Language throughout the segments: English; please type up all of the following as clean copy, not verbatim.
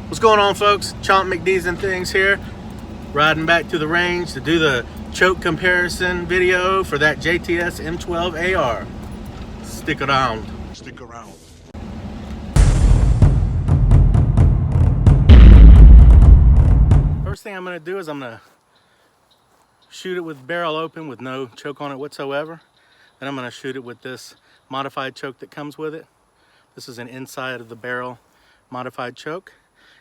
What's going on, folks? Chomp McDee's and Things here, riding back to the range to do the choke comparison video for that JTS M12 AR. Stick around. Stick around. First thing I'm going to do is I'm going to shoot it with barrel open with no choke on it whatsoever. Then I'm going to shoot it with this modified choke that comes with it. This is an inside of the barrel modified choke.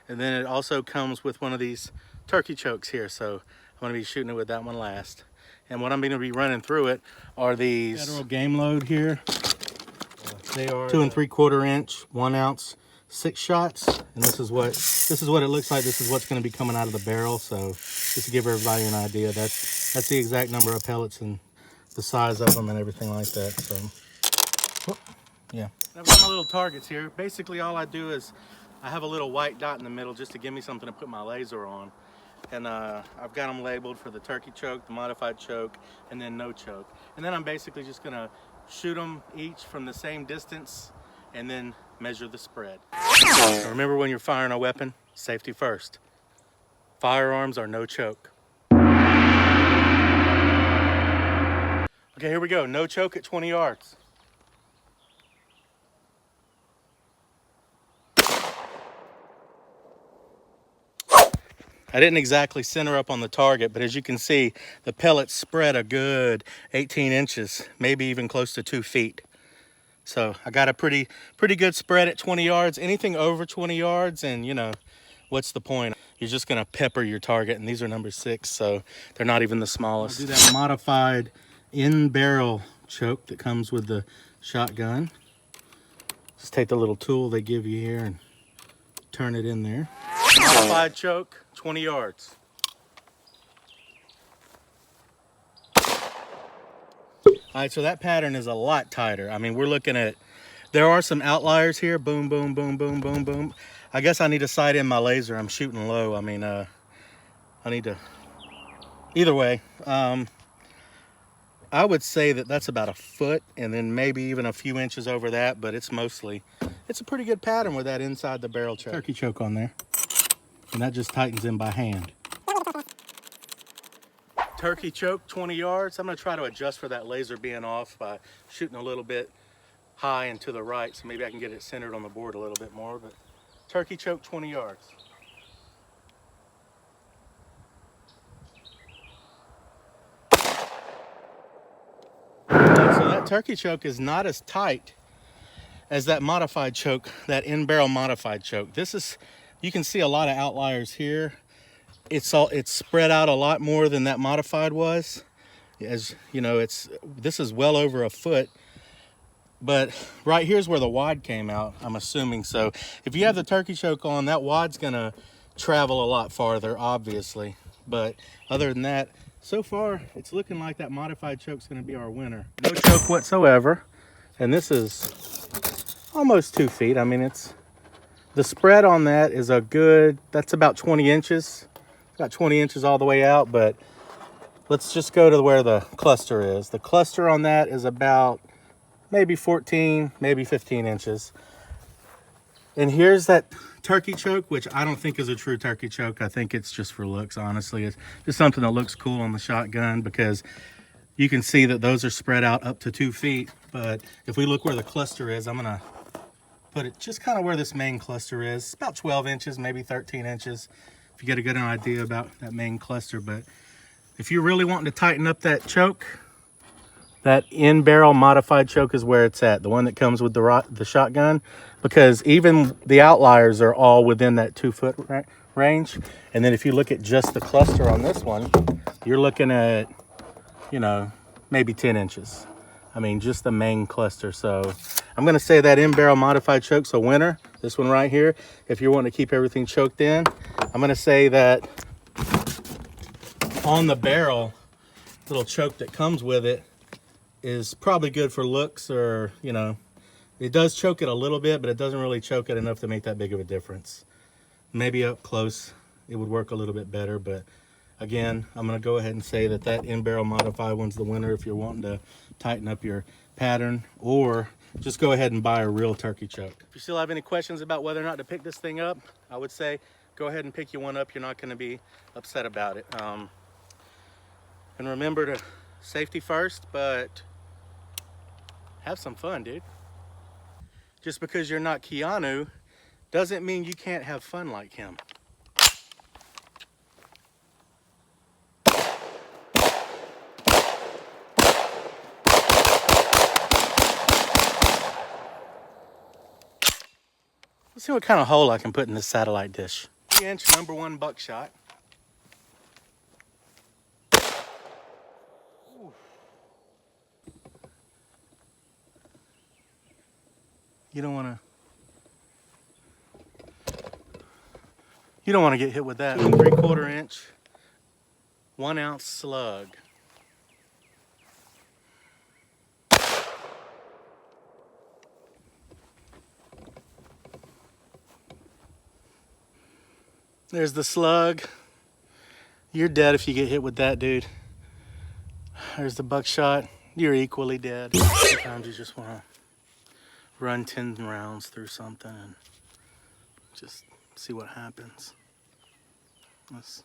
And then it also comes with one of these turkey chokes here. So I'm going to be shooting it with that one last. And what I'm going to be running through it are these Federal game load here. They are 2 3/4 inch, 1 ounce, 6 shots. And this is what it looks like. This is what's going to be coming out of the barrel. So just to give everybody an idea, that's the exact number of pellets and the size of them and everything like that. So yeah, I've got my little targets here. Basically all I do is I have a little white dot in the middle just to give me something to put my laser on. And I've got them labeled for the turkey choke, the modified choke, and then no choke. And then I'm basically just gonna shoot them each from the same distance and then measure the spread. So remember, when you're firing a weapon, safety first. Firearms are no choke. Okay, here we go. No choke at 20 yards. I didn't exactly center up on the target, but as you can see, the pellets spread a good 18 inches, maybe even close to 2 feet. So I got a pretty good spread at 20 yards. Anything over 20 yards, and you know, what's the point? You're just gonna pepper your target, and these are number 6, so they're not even the smallest. I'll do that modified in-barrel choke that comes with the shotgun. Just take the little tool they give you here and turn it in there. Modified choke, 20 yards. All right, so that pattern is a lot tighter. I mean, we're looking at, there are some outliers here. Boom, boom, boom, boom, boom, boom. I guess I need to sight in my laser. I'm shooting low. I mean, I need to, either way, I would say that that's about a foot and then maybe even a few inches over that, but it's a pretty good pattern with that inside the barrel choke. Turkey choke on there. And that just tightens in by hand. Turkey choke, 20 yards. I'm gonna try to adjust for that laser being off by shooting a little bit high and to the right, so maybe I can get it centered on the board a little bit more, but turkey choke, 20 yards. So that turkey choke is not as tight as that modified choke, that in-barrel modified choke. This is, you can see a lot of outliers here. It's spread out a lot more than that modified was. As you know, this is well over a foot, but right here's where the wad came out, I'm assuming. So if you have the turkey choke on, that wad's gonna travel a lot farther, obviously. But other than that, so far it's looking like that modified choke's gonna be our winner. No choke whatsoever, and this is almost 2 feet. I mean, the spread on that is that's about 20 inches. Got 20 inches all the way out, but let's just go to where the cluster is. The cluster on that is about maybe 14, maybe 15 inches. And here's that turkey choke, which I don't think is a true turkey choke. I think it's just for looks, honestly. It's just something that looks cool on the shotgun because you can see that those are spread out up to 2 feet. But if we look where the cluster is, I'm gonna put it just kind of where this main cluster is. About 12 inches, maybe 13 inches. If you get a good idea about that main cluster. But if you're really wanting to tighten up that choke, that in-barrel modified choke is where it's at, the one that comes with the shotgun, because even the outliers are all within that 2 foot range. And then if you look at just the cluster on this one, you're looking at, you know, maybe 10 inches. I mean, just the main cluster. So I'm gonna say that in-barrel modified choke's a winner. This one right here, if you're wanting to keep everything choked in, I'm gonna say that on the barrel, little choke that comes with it is probably good for looks, or, you know, it does choke it a little bit, but it doesn't really choke it enough to make that big of a difference. Maybe up close, it would work a little bit better, but again, I'm gonna go ahead and say that in-barrel modified one's the winner if you're wanting to tighten up your pattern, or just go ahead and buy a real turkey choke. If you still have any questions about whether or not to pick this thing up, I would say go ahead and pick you one up. You're not going to be upset about it. And remember to safety first, but have some fun, dude. Just because you're not Keanu doesn't mean you can't have fun like him. Let's see what kind of hole I can put in this satellite dish. 3-inch #1 buckshot. You don't want to get hit with that. 3/4 inch, 1 ounce slug. There's the slug. You're dead if you get hit with that, dude. There's the buckshot. You're equally dead. Sometimes you just want to run 10 rounds through something and just see what happens. That's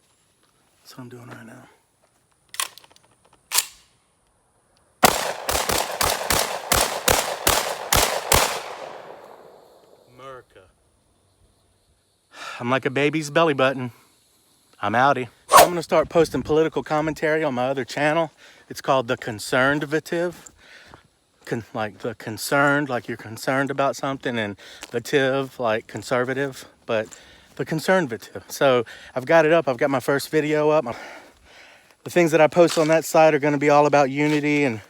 what I'm doing right now. America. I'm like a baby's belly button. I'm outie. I'm gonna start posting political commentary on my other channel. It's called the ConcernedVative. Like the concerned, like you're concerned about something, and vative, like conservative, but the ConcernedVative. So I've got it up. I've got my first video up. The things that I post on that side are gonna be all about unity and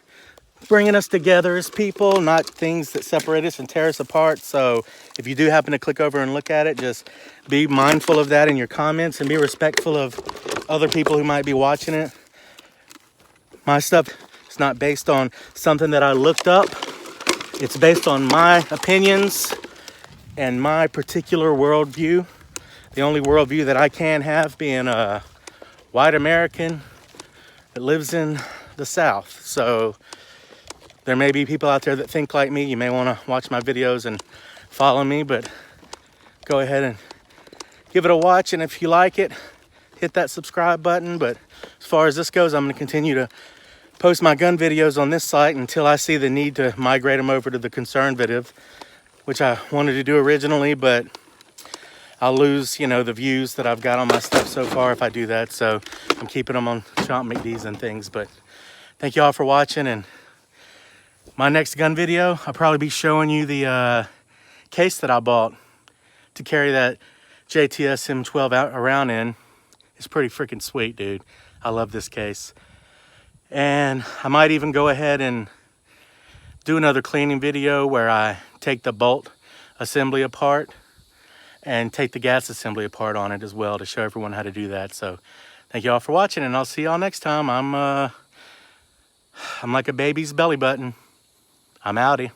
bringing us together as people, not things that separate us and tear us apart. So if you do happen to click over and look at it, just be mindful of that in your comments and be respectful of other people who might be watching it. My stuff is not based on something that I looked up. It's based on my opinions and my particular worldview. The only worldview that I can have being a white American that lives in the South. So there may be people out there that think like me. You may want to watch my videos and follow me, but go ahead and give it a watch. And if you like it, hit that subscribe button. But as far as this goes, I'm going to continue to post my gun videos on this site until I see the need to migrate them over to the ConcernedVative, which I wanted to do originally, but I'll lose, the views that I've got on my stuff so far if I do that. So I'm keeping them on Chomp McDee's and things. But thank you all for watching, and my next gun video, I'll probably be showing you the case that I bought to carry that JTS M12 around in. It's pretty freaking sweet, dude. I love this case. And I might even go ahead and do another cleaning video where I take the bolt assembly apart and take the gas assembly apart on it as well to show everyone how to do that. So thank you all for watching, and I'll see y'all next time. I'm like a baby's belly button. I'm outie.